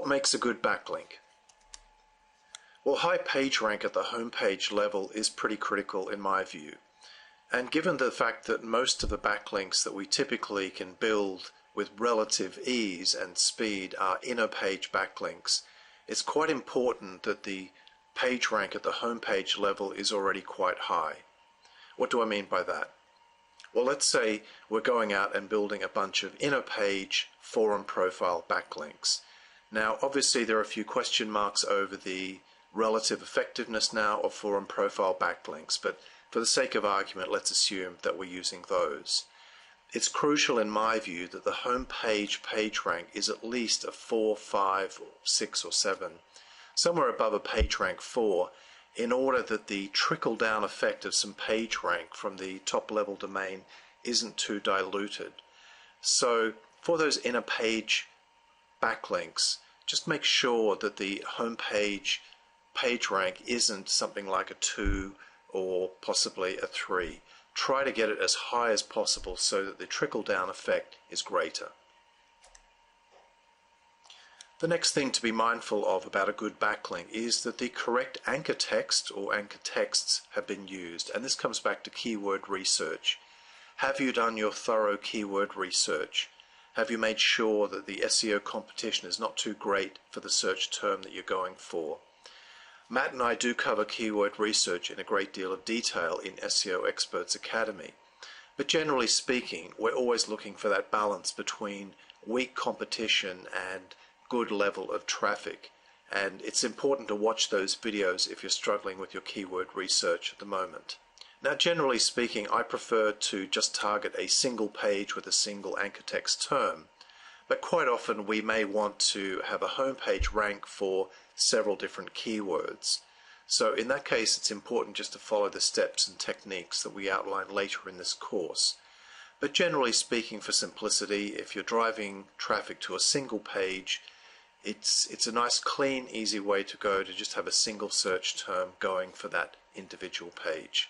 what makes a good backlink? Well, high page rank at the homepage level is pretty critical in my view. And given the fact that most of the backlinks that we typically can build with relative ease and speed are inner page backlinks, it's quite important that the page rank at the homepage level is already quite high. What do I mean by that? Well, let's say we're going out and building a bunch of inner page forum profile backlinks. Now, obviously there are a few question marks over the relative effectiveness now of forum profile backlinks, but for the sake of argument, let's assume that we're using those. It's crucial in my view that the home page rank is at least a 4, 5, 6 or 7, somewhere above a page rank 4, in order that the trickle down effect of some page rank from the top level domain isn't too diluted. So for those inner page backlinks, just make sure that the home page rank isn't something like a 2 or possibly a 3. Try to get it as high as possible so that the trickle down effect is greater. The next thing to be mindful of about a good backlink is that the correct anchor text or anchor texts have been used, and this comes back to keyword research. Have you done your thorough keyword research? Have you made sure that the SEO competition is not too great for the search term that you're going for? Matt and I do cover keyword research in a great deal of detail in SEO Experts Academy, but generally speaking, we're always looking for that balance between weak competition and good level of traffic, and it's important to watch those videos if you're struggling with your keyword research at the moment. Now, generally speaking, I prefer to just target a single page with a single anchor text term, but quite often we may want to have a homepage rank for several different keywords. So in that case, it's important just to follow the steps and techniques that we outline later in this course. But generally speaking, for simplicity, if you're driving traffic to a single page, it's a nice, clean, easy way to go to just have a single search term going for that individual page.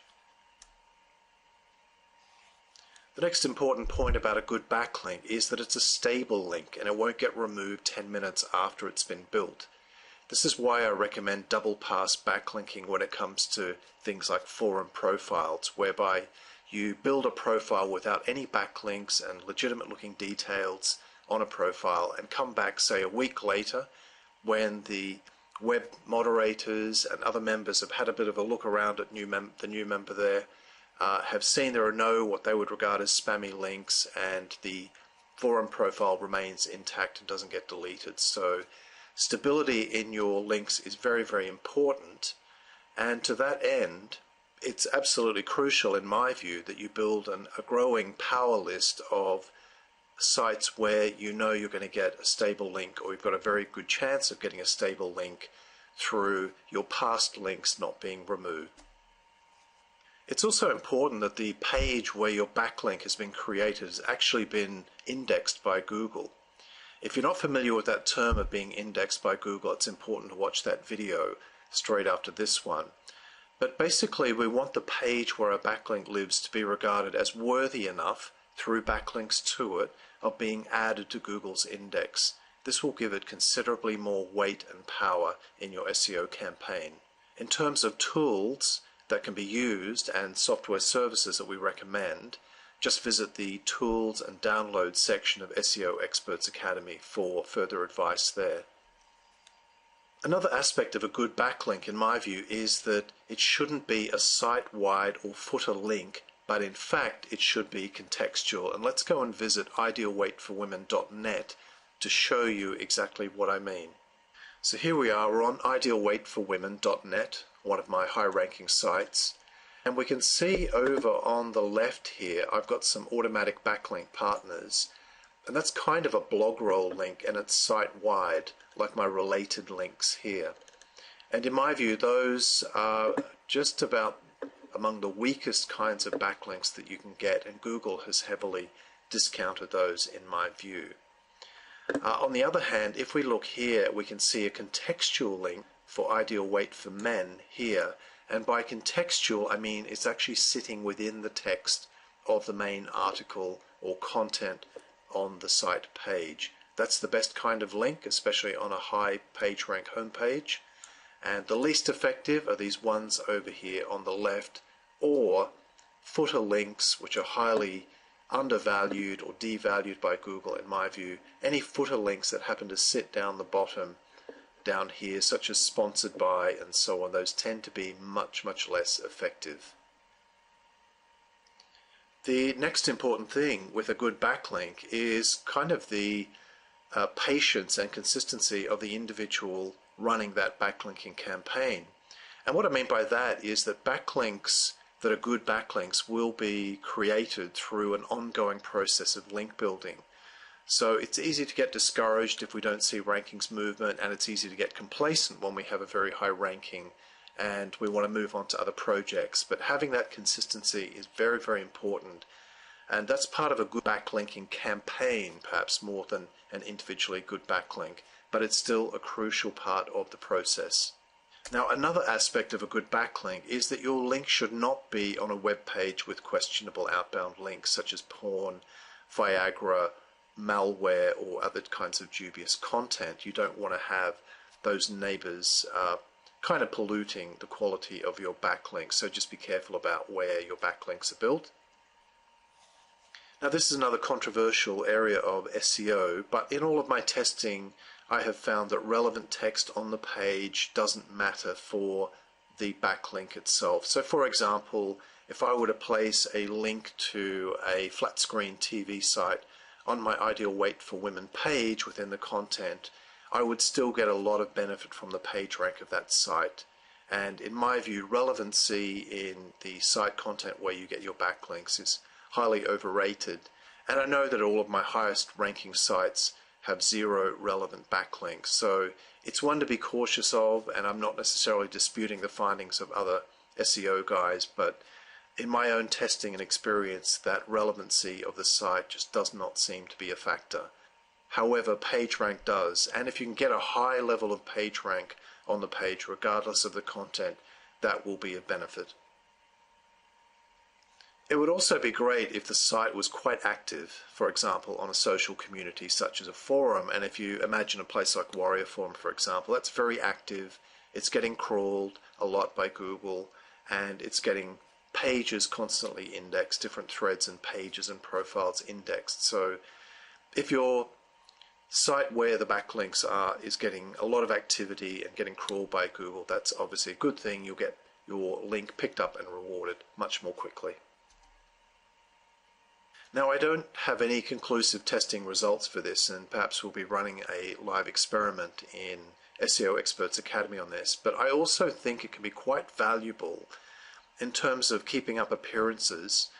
The next important point about a good backlink is that it's a stable link and it won't get removed 10 minutes after it's been built. This is why I recommend double pass backlinking when it comes to things like forum profiles, whereby you build a profile without any backlinks and legitimate looking details on a profile and come back, say, a week later when the web moderators and other members have had a bit of a look around at the new member there, have seen there are no what they would regard as spammy links, and the forum profile remains intact and doesn't get deleted. So stability in your links is very, very important, and to that end it's absolutely crucial in my view that you build a growing power list of sites where you know you're going to get a stable link, or you've got a very good chance of getting a stable link through your past links not being removed. It's also important that the page where your backlink has been created has actually been indexed by Google. If you're not familiar with that term of being indexed by Google, it's important to watch that video straight after this one. But basically, we want the page where a backlink lives to be regarded as worthy enough, through backlinks to it, of being added to Google's index. This will give it considerably more weight and power in your SEO campaign. In terms of tools that can be used and software services that we recommend, just visit the Tools and Downloads section of SEO Experts Academy for further advice there. Another aspect of a good backlink, in my view, is that it shouldn't be a site-wide or footer link, but in fact it should be contextual. And let's go and visit idealweightforwomen.net to show you exactly what I mean. So here we are, we're on idealweightforwomen.net, one of my high-ranking sites, and we can see over on the left here I've got some automatic backlink partners, and that's kind of a blog roll link, and it's site-wide, like my related links here. And in my view, those are just about among the weakest kinds of backlinks that you can get, and Google has heavily discounted those in my view. On the other hand, if we look here, we can see a contextual link for Ideal Weight for Men here, and by contextual I mean it's actually sitting within the text of the main article or content on the site page. That's the best kind of link, especially on a high PageRank homepage. And the least effective are these ones over here on the left, or footer links, which are highly undervalued or devalued by Google in my view. Any footer links that happen to sit down the bottom down here, such as sponsored by and so on, those tend to be much less effective. The next important thing with a good backlink is kind of the patience and consistency of the individual running that backlinking campaign. And what I mean by that is that backlinks that are good backlinks will be created through an ongoing process of link building. So it's easy to get discouraged if we don't see rankings movement, and it's easy to get complacent when we have a very high ranking and we want to move on to other projects. But having that consistency is very important, and that's part of a good backlinking campaign, perhaps more than an individually good backlink, but it's still a crucial part of the process. Now, another aspect of a good backlink is that your link should not be on a web page with questionable outbound links such as porn, Viagra, malware, or other kinds of dubious content. You don't want to have those neighbors kind of polluting the quality of your backlinks, so just be careful about where your backlinks are built. Now, this is another controversial area of SEO, but in all of my testing I have found that relevant text on the page doesn't matter for the backlink itself. So for example, if I were to place a link to a flat screen TV site on my Ideal Weight for Women page within the content, I would still get a lot of benefit from the page rank of that site. And in my view, relevancy in the site content where you get your backlinks is highly overrated. And I know that all of my highest ranking sites have zero relevant backlinks, so it's one to be cautious of, and I'm not necessarily disputing the findings of other SEO guys, but in my own testing and experience, that relevancy of the site just does not seem to be a factor. However, PageRank does, and if you can get a high level of PageRank on the page regardless of the content, that will be a benefit. It would also be great if the site was quite active, for example, on a social community such as a forum. And if you imagine a place like Warrior Forum, for example, that's very active. It's getting crawled a lot by Google, and it's getting pages constantly indexed, different threads and pages and profiles indexed. So if your site where the backlinks are is getting a lot of activity and getting crawled by Google, that's obviously a good thing. You'll get your link picked up and rewarded much more quickly. Now, I don't have any conclusive testing results for this, and perhaps we'll be running a live experiment in SEO Experts Academy on this, but I also think it can be quite valuable in terms of keeping up appearances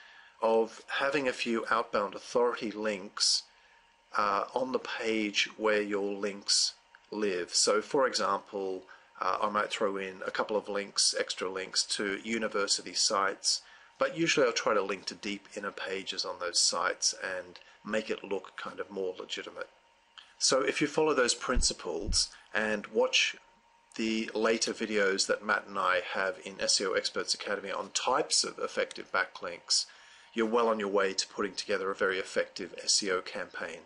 of having a few outbound authority links on the page where your links live. So, for example, I might throw in a couple of links, extra links to university sites, but usually I'll try to link to deep inner pages on those sites and make it look kind of more legitimate. So if you follow those principles and watch the later videos that Matt and I have in SEO Experts Academy on types of effective backlinks, you're well on your way to putting together a very effective SEO campaign.